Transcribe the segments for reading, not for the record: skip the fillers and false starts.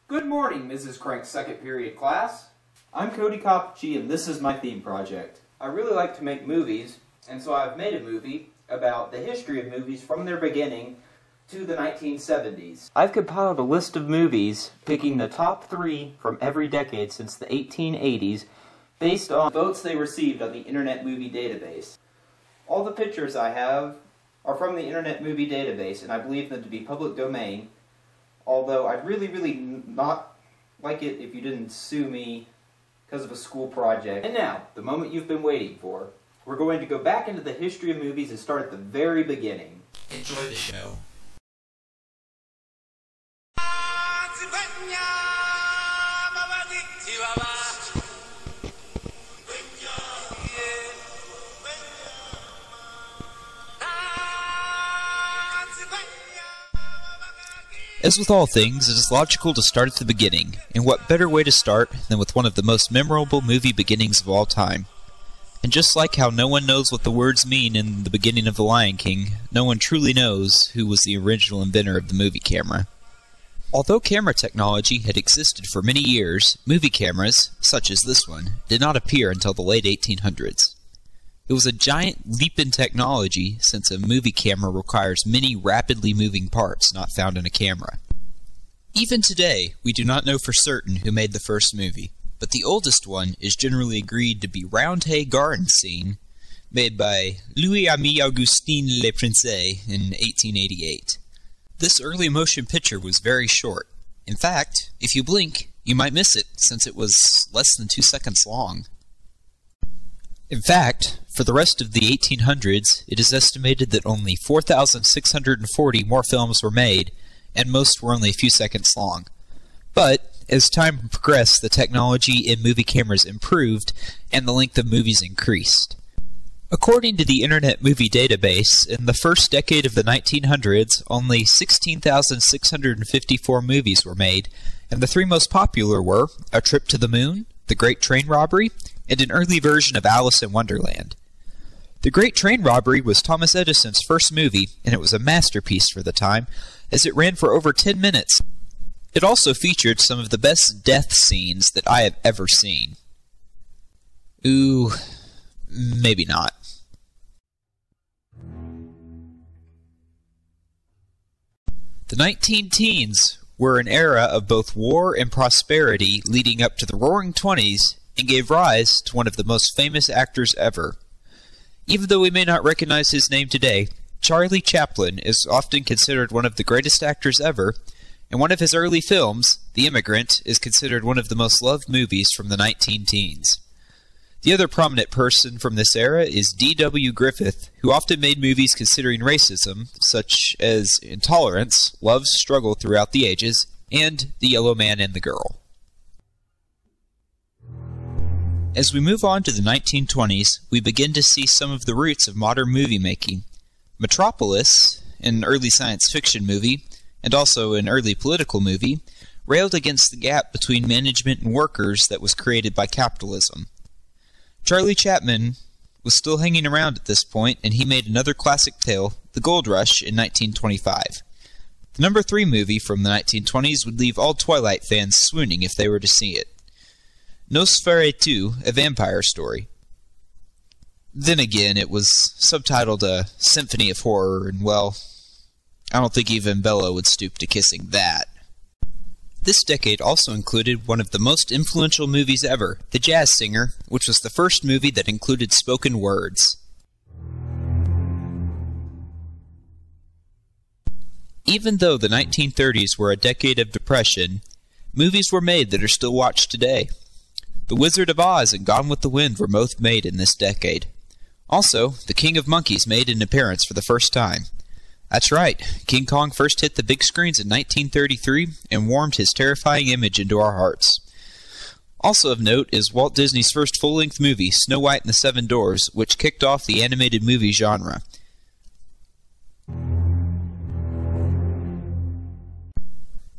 Good morning, Mrs. Crank's second period class. I'm Cody Kopchi, and this is my theme project. I really like to make movies, and so I've made a movie about the history of movies from their beginning to the 1970s. I've compiled a list of movies, picking the top 3 from every decade since the 1880s, based on votes they received on the Internet Movie Database. All the pictures I have are from the Internet Movie Database, and I believe them to be public domain, although I'd really not like it if you didn't sue me because of a school project. And now, the moment you've been waiting for. We're going to go back into the history of movies and start at the very beginning. Enjoy the show. As with all things, it is logical to start at the beginning, and what better way to start than with one of the most memorable movie beginnings of all time. And just like how no one knows what the words mean in the beginning of The Lion King, no one truly knows who was the original inventor of the movie camera. Although camera technology had existed for many years, movie cameras, such as this one, did not appear until the late 1800s. It was a giant leap in technology, since a movie camera requires many rapidly moving parts not found in a camera. Even today, we do not know for certain who made the first movie, but the oldest one is generally agreed to be Roundhay Garden Scene, made by Louis-Ami Augustin Le Prince in 1888. This early motion picture was very short. In fact, if you blink, you might miss it, since it was less than 2 seconds long. In fact, for the rest of the 1800s, it is estimated that only 4,640 more films were made, and most were only a few seconds long. But, as time progressed, the technology in movie cameras improved, and the length of movies increased. According to the Internet Movie Database, in the first decade of the 1900s, only 16,654 movies were made, and the 3 most popular were A Trip to the Moon, The Great Train Robbery, and an early version of Alice in Wonderland. The Great Train Robbery was Thomas Edison's first movie, and it was a masterpiece for the time, as it ran for over 10 minutes. It also featured some of the best death scenes that I have ever seen. Ooh, maybe not. The 19-teens were an era of both war and prosperity leading up to the Roaring Twenties, and gave rise to one of the most famous actors ever. Even though we may not recognize his name today, Charlie Chaplin is often considered one of the greatest actors ever, and one of his early films, The Immigrant, is considered one of the most loved movies from the 19-teens. The other prominent person from this era is D.W. Griffith, who often made movies considering racism, such as Intolerance, Love's Struggle Throughout the Ages, and The Yellow Man and the Girl. As we move on to the 1920s, we begin to see some of the roots of modern movie making. Metropolis, an early science fiction movie, and also an early political movie, railed against the gap between management and workers that was created by capitalism. Charlie Chaplin was still hanging around at this point, and he made another classic tale, The Gold Rush, in 1925. The number 3 movie from the 1920s would leave all Twilight fans swooning if they were to see it. Nosferatu, a vampire story. Then again, it was subtitled A Symphony of Horror, and well, I don't think even Bella would stoop to kissing that. This decade also included one of the most influential movies ever, The Jazz Singer, which was the first movie that included spoken words. Even though the 1930s were a decade of depression, movies were made that are still watched today. The Wizard of Oz and Gone with the Wind were both made in this decade. Also, The King of Monkeys made an appearance for the first time. That's right, King Kong first hit the big screens in 1933 and warmed his terrifying image into our hearts. Also of note is Walt Disney's first full-length movie, Snow White and the Seven Dwarfs, which kicked off the animated movie genre.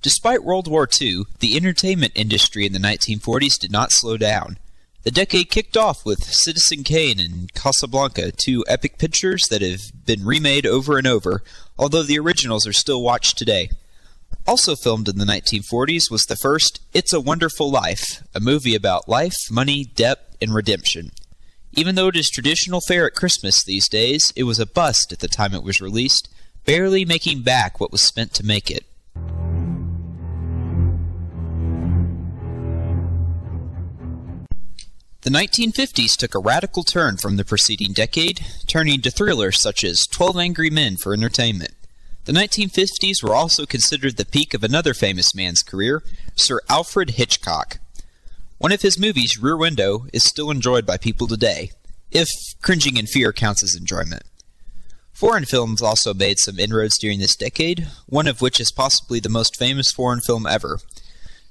Despite World War II, the entertainment industry in the 1940s did not slow down. The decade kicked off with Citizen Kane and Casablanca, 2 epic pictures that have been remade over and over, although the originals are still watched today. Also filmed in the 1940s was the first It's a Wonderful Life, a movie about life, money, debt, and redemption. Even though it is traditional fare at Christmas these days, it was a bust at the time it was released, barely making back what was spent to make it. The 1950s took a radical turn from the preceding decade, turning to thrillers such as 12 Angry Men for entertainment. The 1950s were also considered the peak of another famous man's career, Sir Alfred Hitchcock. One of his movies, Rear Window, is still enjoyed by people today, if Cringing in Fear counts as enjoyment. Foreign films also made some inroads during this decade, one of which is possibly the most famous foreign film ever.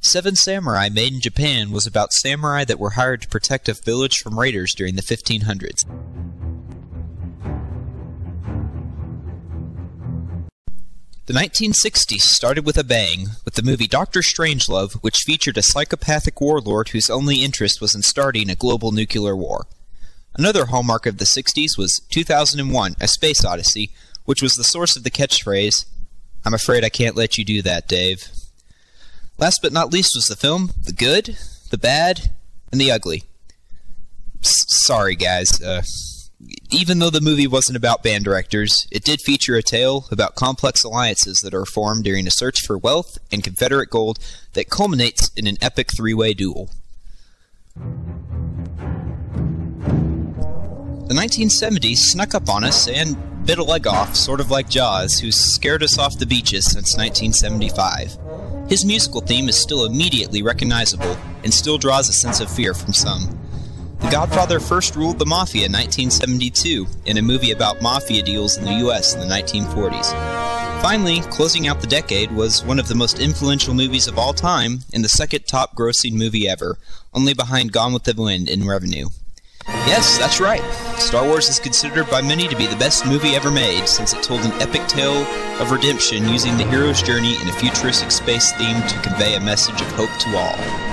Seven Samurai, made in Japan, was about samurai that were hired to protect a village from raiders during the 1500s. The 1960s started with a bang, with the movie Dr. Strangelove, which featured a psychopathic warlord whose only interest was in starting a global nuclear war. Another hallmark of the 60s was 2001, A Space Odyssey, which was the source of the catchphrase, "I'm afraid I can't let you do that, Dave." Last but not least was the film The Good, The Bad, and The Ugly. Sorry guys, even though the movie wasn't about band directors, it did feature a tale about complex alliances that are formed during a search for wealth and Confederate gold that culminates in an epic three-way duel. The 1970s snuck up on us and bit a leg off, sort of like Jaws, who's scared us off the beaches since 1975. His musical theme is still immediately recognizable and still draws a sense of fear from some. The Godfather first ruled the Mafia in 1972 in a movie about mafia deals in the US in the 1940s. Finally, closing out the decade was one of the most influential movies of all time and the second top grossing movie ever, only behind Gone with the Wind in revenue. Yes, that's right. Star Wars is considered by many to be the best movie ever made, since it told an epic tale of redemption using the hero's journey in a futuristic space theme to convey a message of hope to all.